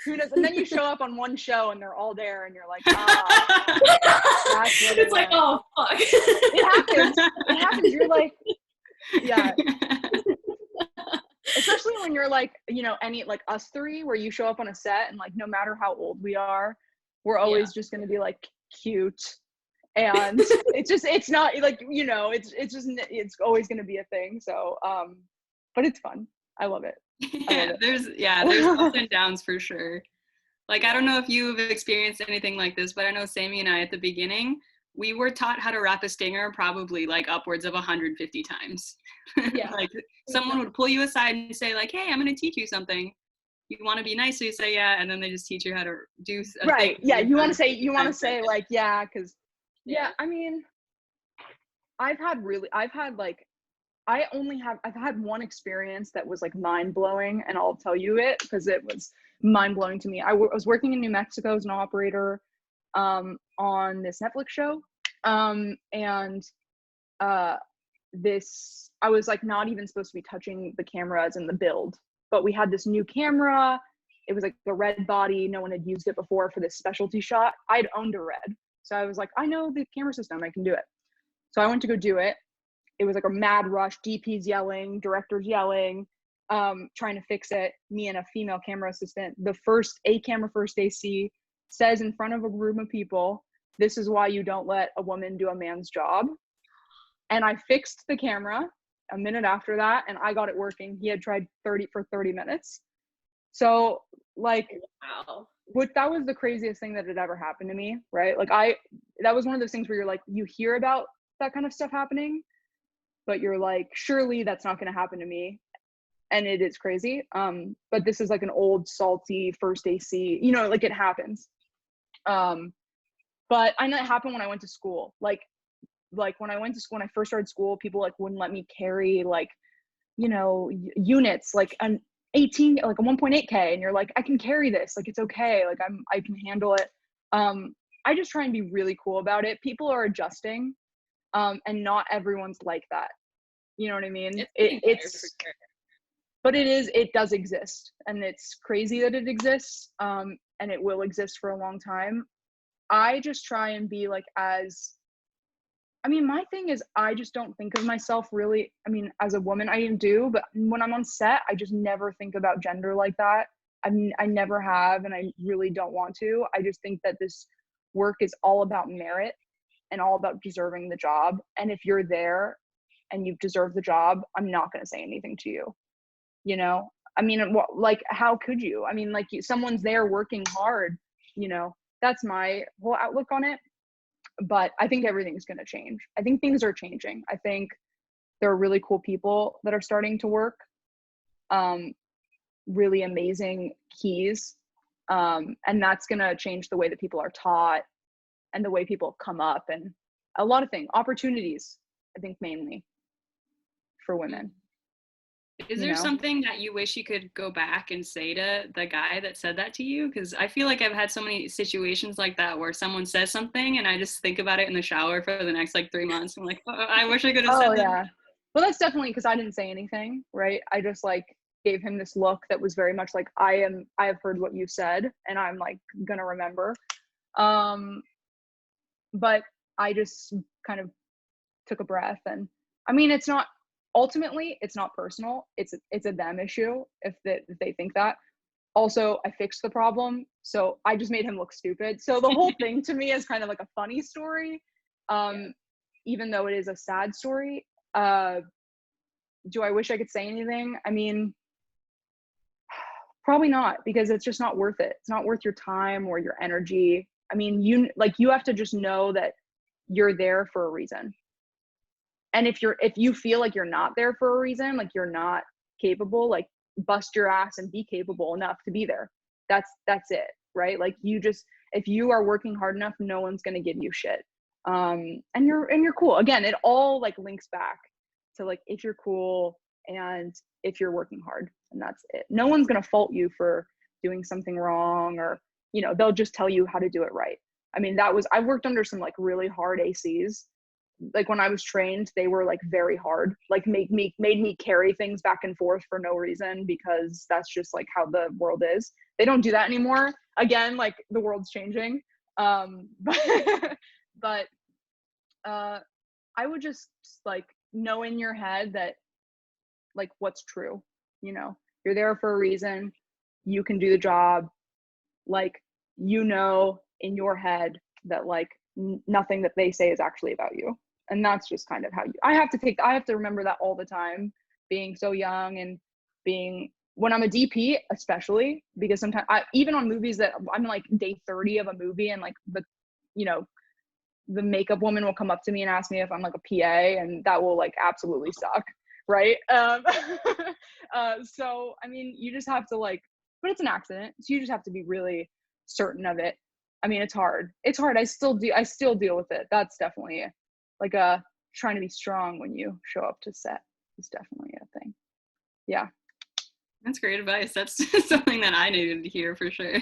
Who knows? And then you show up on one show and they're all there and you're like, it's like, oh fuck. It happens. You're like, yeah. Especially when you're like, any like us three, where you show up on a set and like no matter how old we are, we're always just gonna be like cute. And it's not like, it's always gonna be a thing. So but it's fun. I love it. There's ups and downs for sure. Like, I don't know if you've experienced anything like this, but I know Sammy and I at the beginning, we were taught how to wrap a stinger probably like upwards of 150 times. Yeah. Like someone would pull you aside and say like, hey, I'm going to teach you something. You want to be nice, so you say yeah, and then they just teach you how to do right. Yeah, you want to say like yeah, because I mean, I've had one experience that was like mind-blowing, and I'll tell you it because it was mind-blowing to me. I was working in New Mexico as an operator on this Netflix show, and I was like not even supposed to be touching the cameras in the build, but we had this new camera. It was like the red body. No one had used it before for this specialty shot. I'd owned a red, so I was like, I know the camera system, I can do it. So I went to go do it. It was like a mad rush, DP's yelling, director's yelling, trying to fix it. Me and a female camera assistant. The camera first AC says in front of a room of people, this is why you don't let a woman do a man's job. And I fixed the camera a minute after that, and I got it working. He had tried for 30 minutes. So like, wow. that was the craziest thing that had ever happened to me, right? Like that was one of those things where you're like, you hear about that kind of stuff happening, but you're like, surely that's not going to happen to me. And it is crazy. But this is like an old salty first AC, you know, like it happens. But I know it happened when I went to school. Like when I went to school, when I first started school, people like wouldn't let me carry like, you know, units, like an 18, like a 1.8K. And you're like, I can carry this. Like, it's okay. Like I can handle it. I just try and be really cool about it. People are adjusting. And not everyone's like that. You know what I mean? It's but it does exist, and it's crazy that it exists. And it will exist for a long time. I just try and be like my thing is I just don't think of myself really, as a woman I do, but when I'm on set, I just never think about gender like that. I never have, and I really don't want to. I just think that this work is all about merit and all about deserving the job. And if you're there and you've deserved the job, I'm not going to say anything to you. You know, like, how could you? Like, someone's there working hard, you know, that's my whole outlook on it. But I think everything's going to change. I think things are changing. I think there are really cool people that are starting to work, really amazing keys. And that's going to change the way that people are taught and the way people come up, and a lot of things, opportunities, I think, mainly for women. Is there something that you wish you could go back and say to the guy that said that to you? Because I feel like I've had so many situations like that where someone says something and I just think about it in the shower for the next like 3 months. I'm like, oh, I wish I could have said that. Well, that's definitely because I didn't say anything, right? I just like gave him this look that was very much like, I have heard what you said and I'm like gonna remember. But I just kind of took a breath, and it's not, ultimately it's not personal, it's a them issue if they think that. Also, I fixed the problem, so I just made him look stupid. So the whole thing to me is kind of like a funny story, even though it is a sad story. Do I wish I could say anything? Probably not, because it's just not worth it. It's not worth your time or your energy. You have to just know that you're there for a reason. And if you feel like you're not there for a reason, like you're not capable, like bust your ass and be capable enough to be there. That's it, right? Like if you are working hard enough, no one's going to give you shit. And you're cool. Again, it all like links back to like, if you're cool and if you're working hard, and that's it. No one's going to fault you for doing something wrong, or, you know, they'll just tell you how to do it right. I've worked under some like really hard ACs. Like when I was trained, they were like very hard, like made me carry things back and forth for no reason, because that's just like how the world is. They don't do that anymore. Again, like the world's changing. But I would just like know in your head that like what's true, you know, you're there for a reason, you can do the job, like, you know, in your head that like nothing that they say is actually about you. And that's just kind of how I have to remember that all the time, being so young, and when I'm a DP, especially, because sometimes even on movies that I'm like day 30 of a movie, and like the makeup woman will come up to me and ask me if I'm like a PA, and that will like absolutely suck. Right. So, you just have to like, but it's an accident. So you just have to be really certain of it. It's hard. I still deal with it. That's definitely like trying to be strong when you show up to set is definitely a thing. Yeah. That's great advice. That's something that I needed to hear for sure.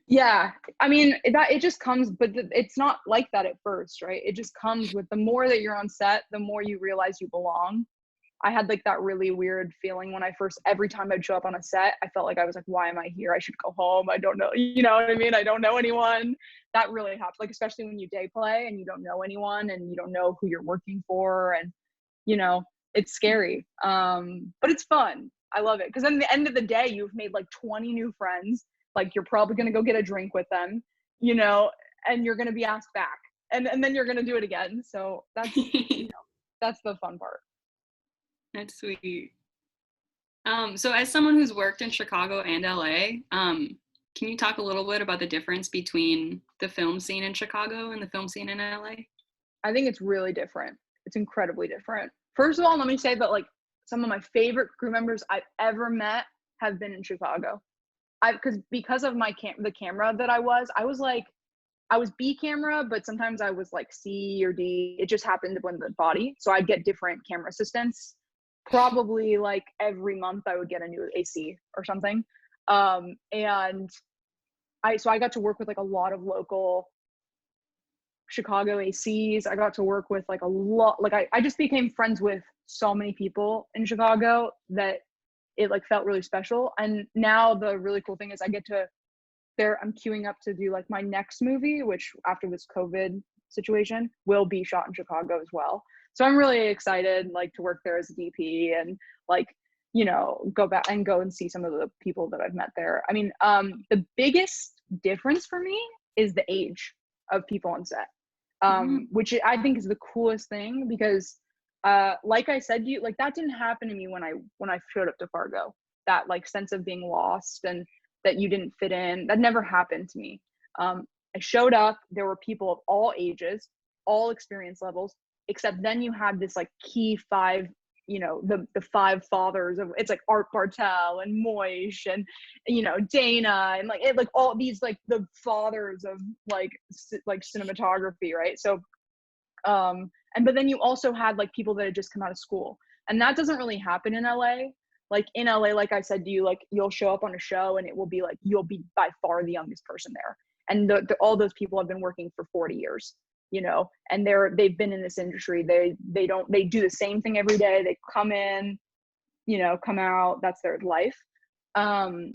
Yeah. That it just comes, but it's not like that at first, right? It just comes with the more that you're on set, the more you realize you belong. I had like that really weird feeling when every time I'd show up on a set, I felt like I was like, why am I here? I should go home. I don't know. You know what I mean? I don't know anyone. That really happens. Like, especially when you day play and you don't know anyone and you don't know who you're working for. And, you know, it's scary. But it's fun. I love it. Cause at the end of the day, you've made like 20 new friends. Like, you're probably going to go get a drink with them, you know, and you're going to be asked back, and then you're going to do it again. So that's, you know, that's the fun part. That's sweet. So as someone who's worked in Chicago and LA, Can you talk a little bit about the difference between the film scene in Chicago and the film scene in LA? I think it's really different. It's incredibly different. First of all, let me say that like some of my favorite crew members I've ever met have been in Chicago. Because of the camera that I was like, I was B camera, but sometimes I was like C or D. It just happened when the body. So I'd get different camera assistants. Probably like every month I would get a new AC or something. And I got to work with like a lot of local Chicago ACs. I got to work with like a lot, like I just became friends with so many people in Chicago that it like felt really special. And now the really cool thing is I get to I'm queuing up to do like my next movie, which after this COVID situation will be shot in Chicago as well. So I'm really excited like to work there as a DP and like, you know, go back and go and see some of the people that I've met there. I mean, the biggest difference for me is the age of people on set, which I think is the coolest thing because like I said to you, like that didn't happen to me when I showed up to Fargo. That like sense of being lost and that you didn't fit in, that never happened to me. I showed up, there were people of all ages, all experience levels, except then you had this like key five, you know, the five fathers of, it's like Art Bartel and Moish and, you know, Dana and like, like all these like the fathers of like cinematography, right? So, but then you also had like people that had just come out of school, and that doesn't really happen in LA. Like in LA, like I said to you, like you'll show up on a show and it will be like, you'll be by far the youngest person there. And all those people have been working for 40 years, you know, and they've been in this industry. They do the same thing every day. They come in, you know, come out, that's their life. And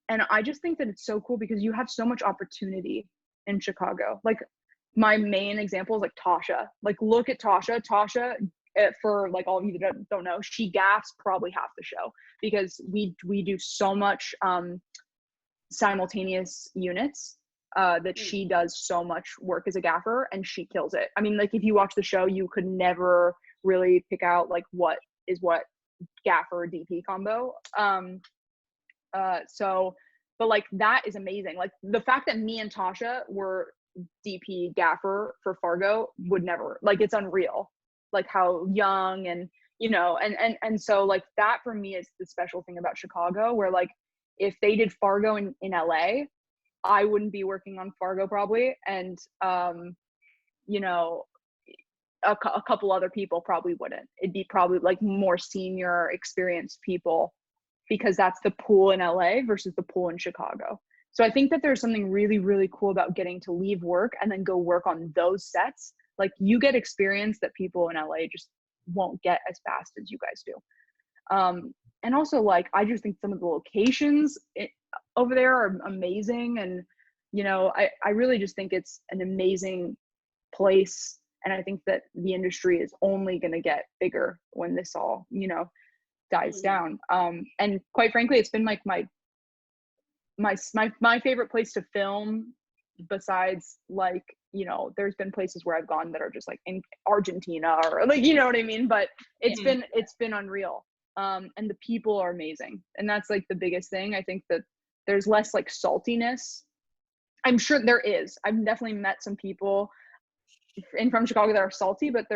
I just think that it's so cool because you have so much opportunity in Chicago. Like my main example is like Tasha. Like look at Tasha. Tasha, for like all of you that don't know, she gaffs probably half the show because we do so much simultaneous units that she does so much work as a gaffer and she kills it. I mean, like if you watch the show, you could never really pick out like what is what gaffer DP combo. But like that is amazing. Like the fact that me and Tasha were DP gaffer for Fargo would never, like it's unreal. Like how young and, you know, and so like that for me is the special thing about Chicago, where like if they did Fargo in LA, I wouldn't be working on Fargo probably. And, you know, a couple other people probably wouldn't. It'd be probably like more senior experienced people because that's the pool in LA versus the pool in Chicago. So I think that there's something really, really cool about getting to leave work and then go work on those sets. Like you get experience that people in LA just won't get as fast as you guys do. And also like, I just think some of the locations over there are amazing. And, you know, I really just think it's an amazing place. And I think that the industry is only going to get bigger when this all, you know, dies down. And quite frankly, it's been like my favorite place to film, besides like, you know, there's been places where I've gone that are just like in Argentina or like, you know what I mean? But it's been unreal. And the people are amazing. And that's like the biggest thing. I think that there's less like saltiness. I'm sure there is. I've definitely met some people from Chicago that are salty, but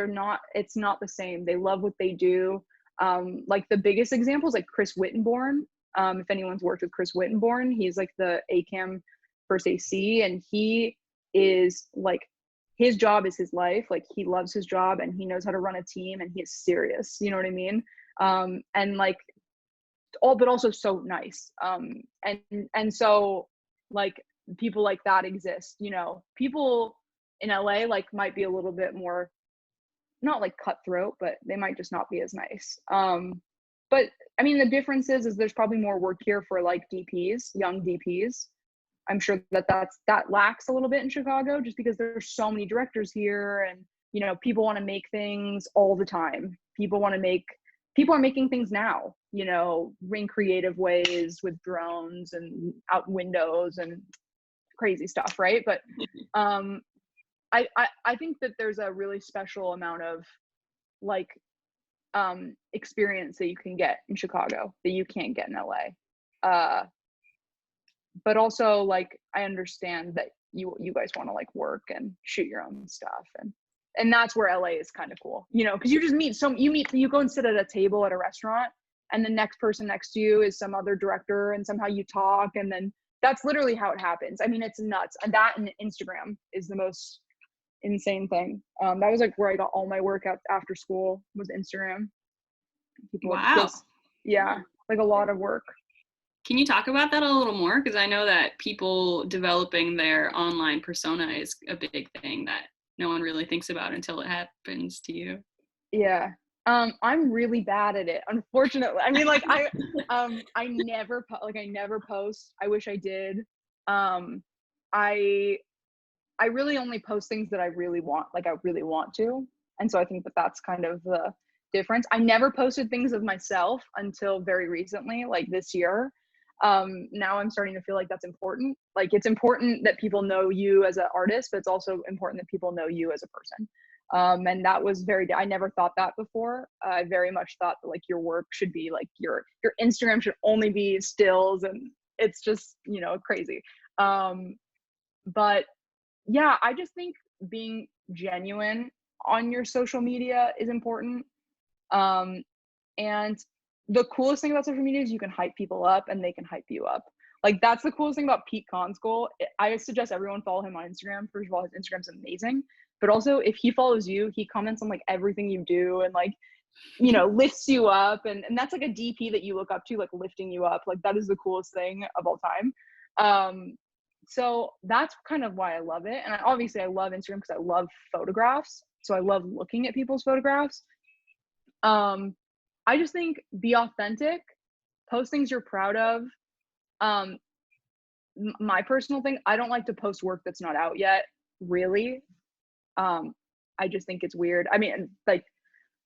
it's not the same. They love what they do. Like the biggest example is like Chris Wittenborn. If anyone's worked with Chris Wittenborn, he's like the ACAM first AC, and he is like, his job is his life. Like he loves his job and he knows how to run a team and he is serious, you know what I mean? And like but also so nice. And so like people like that exist, you know. People in LA like might be a little bit more, not like cutthroat, but they might just not be as nice. But I mean, the difference is there's probably more work here for like DPs, young DPs. I'm sure that lacks a little bit in Chicago just because there's so many directors here, and, you know, people want to make things all the time. People are making things now, you know, in creative ways with drones and out windows and crazy stuff, right? But I think that there's a really special amount of like experience that you can get in Chicago that you can't get in LA. but also like I understand that you guys want to like work and shoot your own stuff, and that's where LA is kind of cool, you know, because you just you go and sit at a table at a restaurant, and the next person next to you is some other director, and somehow you talk, and then that's literally how it happens. I mean, it's nuts. And that and Instagram is the most insane thing. That was like where I got all my work out after school, was Instagram. People Wow. yeah, like a lot of work. Can you talk about that a little more? Because I know that people developing their online persona is a big thing that no one really thinks about until it happens to you. Yeah. I'm really bad at it, unfortunately. I mean, like I never post. I wish I did. I really only post things that I really want to. And so I think that that's kind of the difference. I never posted things of myself until very recently, like this year. Now I'm starting to feel like that's important. Like it's important that people know you as an artist, but it's also important that people know you as a person. And that was I never thought that before. I very much thought that like your work should be like your Instagram should only be stills, and it's just, you know, crazy. But yeah, I just think being genuine on your social media is important. And the coolest thing about social media is you can hype people up and they can hype you up. Like that's the coolest thing about Pete Conskoll. I suggest everyone follow him on Instagram. First of all, his Instagram's amazing. But also if he follows you, he comments on like everything you do and like, you know, lifts you up. And that's like a DP that you look up to, like lifting you up. Like that is the coolest thing of all time. So that's kind of why I love it. And obviously I love Instagram because I love photographs. So I love looking at people's photographs. I just think be authentic, post things you're proud of. My personal thing, I don't like to post work that's not out yet, really. I just think it's weird. I mean, like,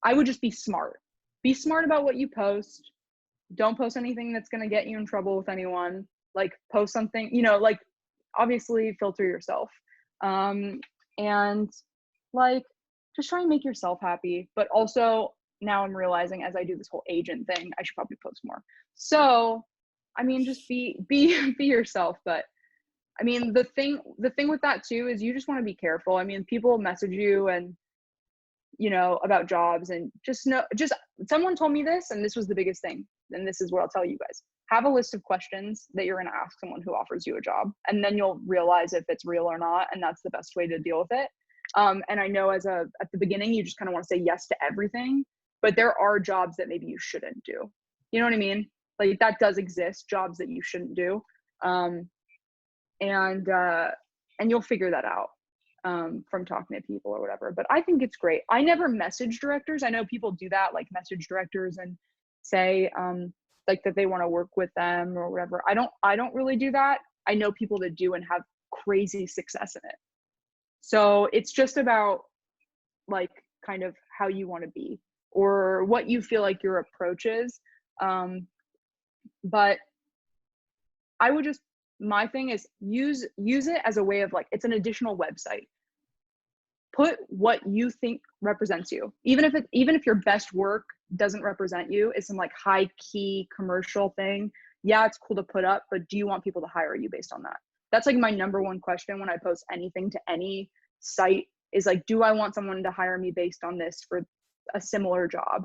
I would just be smart. Be smart about what you post. Don't post anything that's going to get you in trouble with anyone. Like, post something, you know, like, obviously filter yourself. And, like, just try and make yourself happy. But also, now I'm realizing as I do this whole agent thing, I should probably post more. So, I mean, just be yourself. But I mean, the thing with that too is you just want to be careful. I mean, people message you and, you know, about jobs, and just someone told me this, and this was the biggest thing. And this is what I'll tell you guys. Have a list of questions that you're going to ask someone who offers you a job, and then you'll realize if it's real or not. And that's the best way to deal with it. And I know at the beginning, you just kind of want to say yes to everything, but there are jobs that maybe you shouldn't do. You know what I mean? Like that does exist, jobs that you shouldn't do. And you'll figure that out from talking to people or whatever. But I think it's great. I never message directors. I know people do that, like message directors and say like that they want to work with them or whatever. I don't really do that. I know people that do and have crazy success in it. So it's just about like kind of how you want to be or what you feel like your approach is. But I would just, my thing is use it as a way of like, it's an additional website. Put what you think represents you. Even if your best work doesn't represent you, it's some like high key commercial thing. Yeah, it's cool to put up, but do you want people to hire you based on that? That's like my number one question when I post anything to any site is like, do I want someone to hire me based on this for a similar job?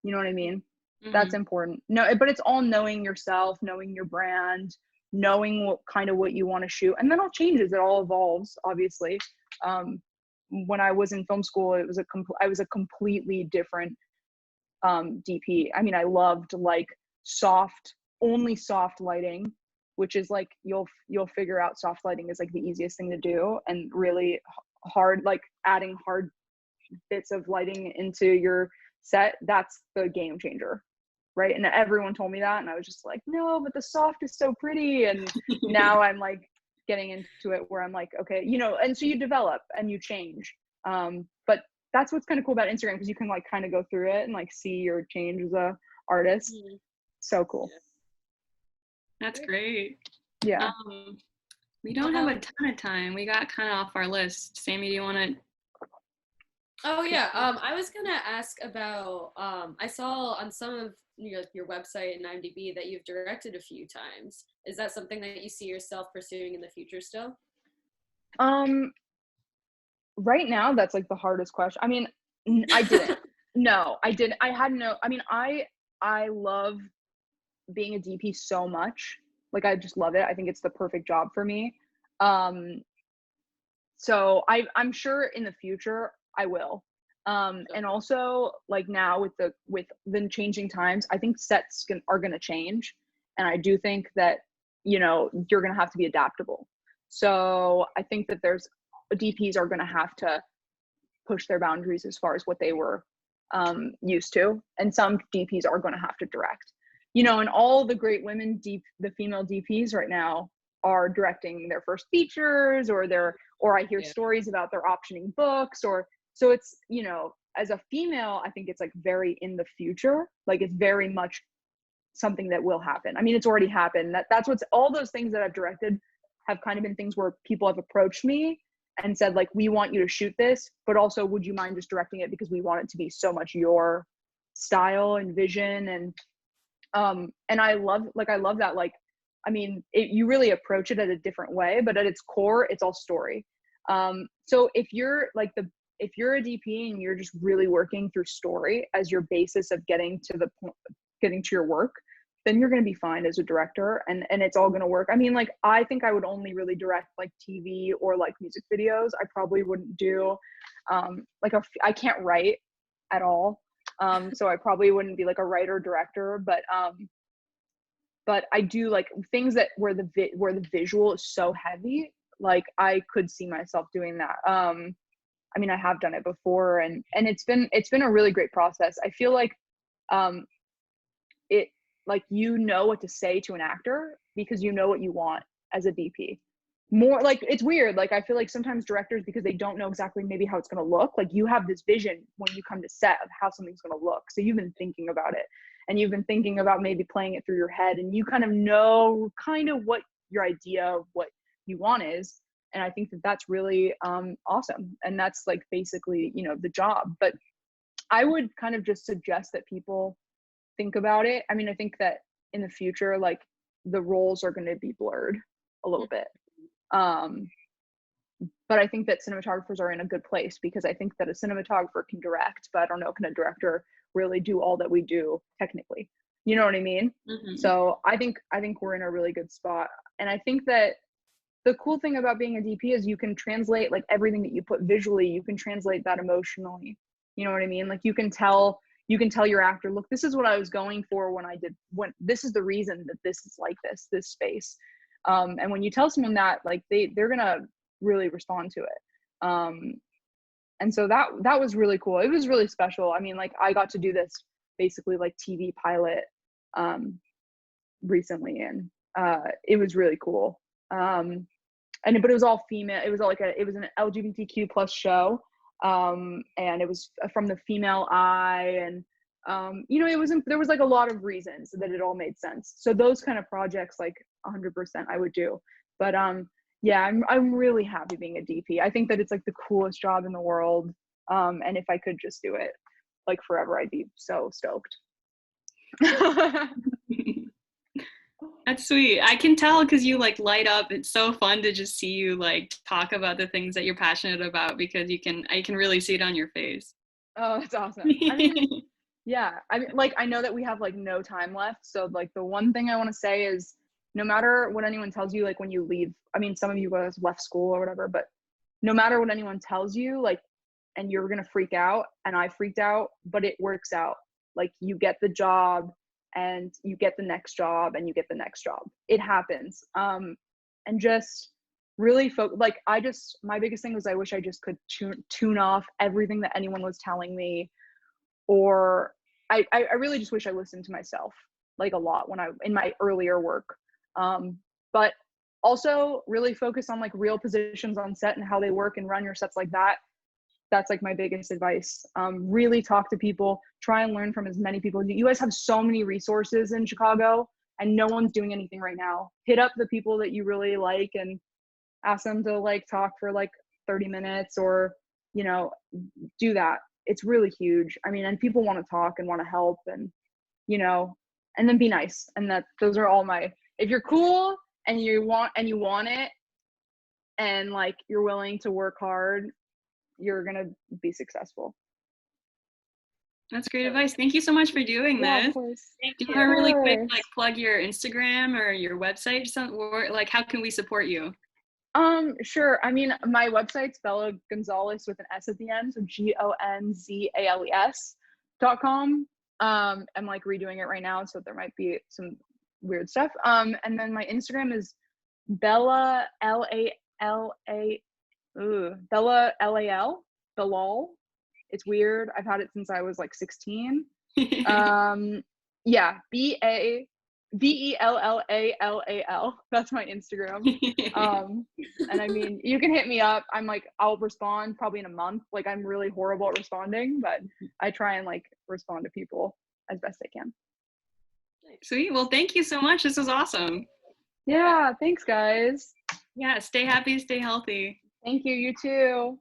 You know what I mean? Mm-hmm. That's important. No, but it's all knowing yourself, knowing your brand, knowing what you want to shoot. And then it all changes. It all evolves, obviously. When I was in film school, I was a completely different DP. I mean, I loved like only soft lighting, which is like you'll figure out soft lighting is like the easiest thing to do, and really hard, like adding hard bits of lighting into your set, that's the game changer, right? And everyone told me that, and I was just like, no, but the soft is so pretty. And now I'm like getting into it where I'm like, okay, you know, and so you develop and you change. But that's what's kind of cool about Instagram, because you can like kind of go through it and like see your change as a artist. Mm-hmm. So cool. That's great. Yeah. We don't have a ton of time. We got kind of off our list. Sammy, do you want to Oh yeah, I was gonna ask about. I saw on some of your website and IMDb that you've directed a few times. Is that something that you see yourself pursuing in the future still? Um, right now, that's like the hardest question. I mean, I didn't. No, I didn't. I had no. I mean, I love being a DP so much. Like, I just love it. I think it's the perfect job for me. Um, so I'm sure in the future I will. And also, like, now with the changing times, I think are going to change, and I do think that, you're going to have to be adaptable. So I think that DPs are going to have to push their boundaries as far as what they were used to, and some DPs are going to have to direct. And all the great the female DPs right now are directing their first features, or I hear stories about their optioning books, or so it's, as a female, I think it's like very in the future, like it's very much something that will happen. I mean, it's already happened. That's what's all those things that I've directed have kind of been things where people have approached me and said, like, we want you to shoot this, but also would you mind just directing it, because we want it to be so much your style and vision. And I love that. Like, I mean, you really approach it at a different way, but at its core, it's all story. So if you're a DP and you're just really working through story as your basis of getting to your work, then you're going to be fine as a director, and it's all going to work. I mean, like, I think I would only really direct like TV or like music videos. I probably wouldn't do I can't write at all. So I probably wouldn't be like a writer director, but I do like things that where the visual is so heavy. Like, I could see myself doing that. I mean, I have done it before, and it's been a really great process. I feel like it, like, what to say to an actor because you know what you want as a DP. More like, it's weird. Like, I feel like sometimes directors, because they don't know exactly maybe how it's going to look, like, you have this vision when you come to set of how something's going to look. So you've been thinking about it, and you've been thinking about maybe playing it through your head, and you kind of know what your idea of what you want is. And I think that that's really awesome. And that's like basically, the job. But I would kind of just suggest that people think about it. I mean, I think that in the future, like, the roles are going to be blurred a little bit. But I think that cinematographers are in a good place, because I think that a cinematographer can direct, but I don't know, can a director really do all that we do technically? You know what I mean? Mm-hmm. So I think we're in a really good spot. And I think that the cool thing about being a DP is you can translate, like, everything that you put visually, you can translate that emotionally. You know what I mean? Like, you can tell your actor, look, this is what I was going for when this is the reason that this is like this space. And when you tell someone that, like, they're gonna really respond to it. And so that was really cool. It was really special. I mean, like, I got to do this basically like TV pilot recently, and it was really cool. But it was all female. It was an LGBTQ plus show, and it was from the female eye, and there was like a lot of reasons that it all made sense. So those kind of projects, like, 100% I would do. But yeah, I'm really happy being a DP. I think that it's like the coolest job in the world. And if I could just do it like forever, I'd be so stoked. That's sweet. I can tell because you like light up. It's so fun to just see you like talk about the things that you're passionate about, because I can really see it on your face. Oh, that's awesome. I mean, yeah. I mean, like, I know that we have like no time left. So like, the one thing I want to say is, no matter what anyone tells you, like, when you leave, I mean, some of you guys left school or whatever, but no matter what anyone tells you, like, and you're going to freak out, and I freaked out, but it works out. Like, you get the job, and you get the next job, and you get the next job. It happens. And just really like, my biggest thing was I wish I just could tune off everything that anyone was telling me, or I really just wish I listened to myself, like, a lot in my earlier work. But also really focus on like real positions on set and how they work, and run your sets like that. That's like my biggest advice. Really talk to people, try and learn from as many people. You guys have so many resources in Chicago, and no one's doing anything right now. Hit up the people that you really like and ask them to like talk for like 30 minutes, or you know, do that. It's really huge. I mean, and people want to talk and want to help, and, you know, and then be nice. And those are all my, if you're cool and you want it, and like you're willing to work hard, you're gonna be successful. That's great advice. Thank you so much for doing this. Of course. Do you want to really quick like plug your Instagram or your website, or like how can we support you? Sure. I mean, my website's Bella Gonzales with an S at the end, so GONZALES.com. I'm like redoing it right now, so there might be some weird stuff. And then my Instagram is Bella Bella LAL, Belal. It's weird. I've had it since I was like 16. Yeah, BAVELLALAL. That's my Instagram. And I mean, you can hit me up. I'll respond probably in a month. Like, I'm really horrible at responding, but I try and like respond to people as best I can. Sweet. Well, thank you so much. This was awesome. Yeah, thanks guys. Yeah, stay happy, stay healthy. Thank you, you too.